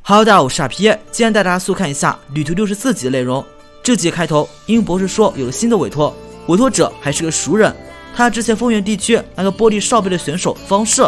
Hello， 大家好，我是傻皮，今天带大家速看一下旅途64集的内容。这集开头，英博士说有了新的委托，委托者还是个熟人，他之前丰原地区那个玻璃哨杯的选手方士，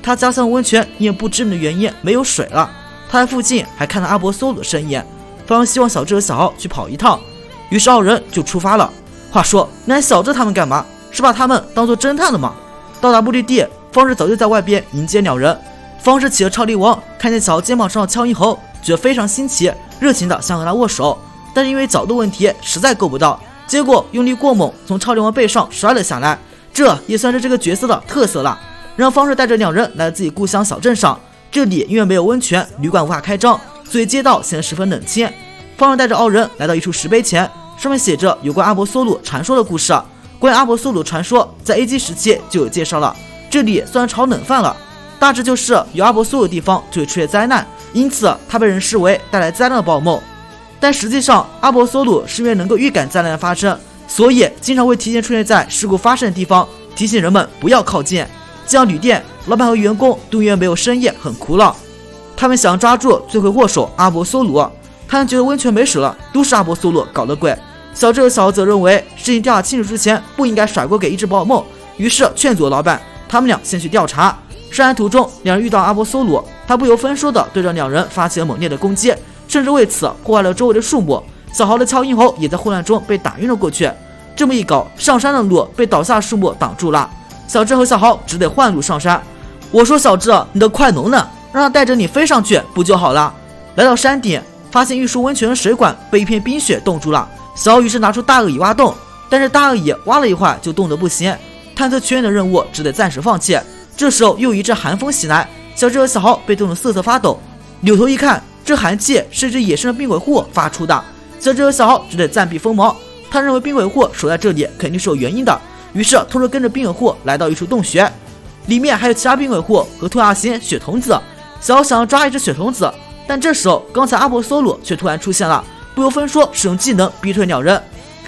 他家乡温泉因不知名的原因没有水了，他在附近还看到阿波梭鲁的身影，非常希望小智和小豪去跑一趟，于是二人就出发了。话说，那小智他们干嘛？是把他们当做侦探的吗？到达目的地，方士早就在外边迎接两人。方士骑着超力王，看见小豪肩膀上的枪印后，觉得非常新奇，热情的想和他握手，但是因为角度问题实在够不到，结果用力过猛，从超力王背上摔了下来。这也算是这个角色的特色了，让方士带着两人来到自己故乡小镇上。这里因为没有温泉，旅馆无法开张，所以街道显得十分冷清。方士带着二人来到一处石碑前，上面写着有关阿波梭鲁传说的故事。关于阿波梭鲁传说，在 A 级时期就有介绍了，这里虽然炒冷饭了，大致就是有阿波梭鲁的地方就会出现灾难，因此它被人视为带来灾难的宝梦。但实际上，阿波梭鲁是因为能够预感灾难的发生，所以经常会提前出现在事故发生的地方，提醒人们不要靠近。这样旅店老板和员工都因为没有生意很苦恼，他们想抓住罪魁祸首阿波梭鲁，他们觉得温泉没水了都是阿波梭鲁搞的鬼。小智和小豪则认为事情调查清楚之前不应该甩锅给一只宝梦，于是劝阻老板，他们俩先去调查。上岸途中，两人遇到阿波梭鲁，他不由分说地对着两人发起了猛烈的攻击，甚至为此破坏了周围的树木。小豪的敲鹰猴也在混乱中被打晕了过去。这么一搞，上山的路被倒下的树木挡住了，小智和小豪只得换路上山。我说小智，你的快龙呢？让他带着你飞上去不就好了？来到山顶，发现玉树温泉的水管被一片冰雪冻住了。小豪于是拿出大鳄椅挖洞，但是大鳄椅挖了一会儿就冻得不行，探测泉眼的任务只得暂时放弃。这时候又一阵寒风袭来，小智和小豪被冻得瑟瑟发抖。扭头一看，这寒气是一只野生的冰鬼户发出的。小智和小豪只得暂避锋芒，他认为冰鬼户守在这里肯定是有原因的，于是偷偷跟着冰鬼户来到一处洞穴，里面还有其他冰鬼户和兔亚星、雪童子。小豪想要抓一只雪童子，但这时候刚才阿波梭鲁却突然出现了，不由分说使用技能逼退两人。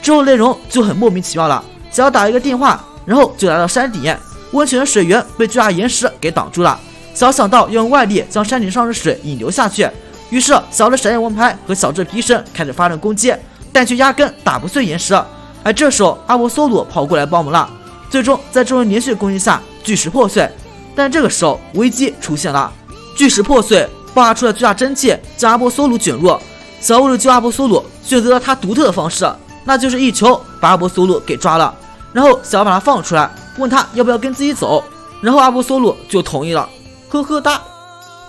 之后内容就很莫名其妙了，小豪打了一个电话，然后就来到山顶，温泉的水源被巨大岩石给挡住了。小豪想到要用外力将山顶上的水引流下去，于是小豪的闪电王牌和小智皮神开始发动攻击，但却压根打不碎岩石。而这时候阿波梭鲁跑过来帮忙了，最终在众人连续攻击下巨石破碎。但这个时候危机出现了，巨石破碎，爆发出了巨大蒸汽，将阿波梭鲁卷入。小豪为了救阿波梭鲁，选择了他独特的方式，那就是一球把阿波梭鲁给抓了，然后小豪把他放出来，问他要不要跟自己走，然后阿波梭鲁就同意了，呵呵哒。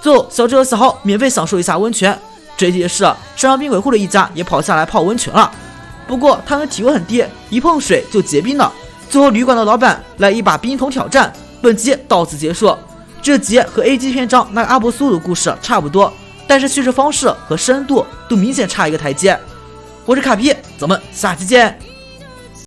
最后小智和小豪免费享受一下温泉。这一集是山上冰鬼户的一家也跑下来泡温泉了，不过他们体温很低，一碰水就结冰了。最后旅馆的老板来一把冰桶挑战，本集到此结束。这集和 A 级篇章那个阿波梭鲁故事差不多，但是叙事方式和深度都明显差一个台阶。我是卡皮，咱们下期见。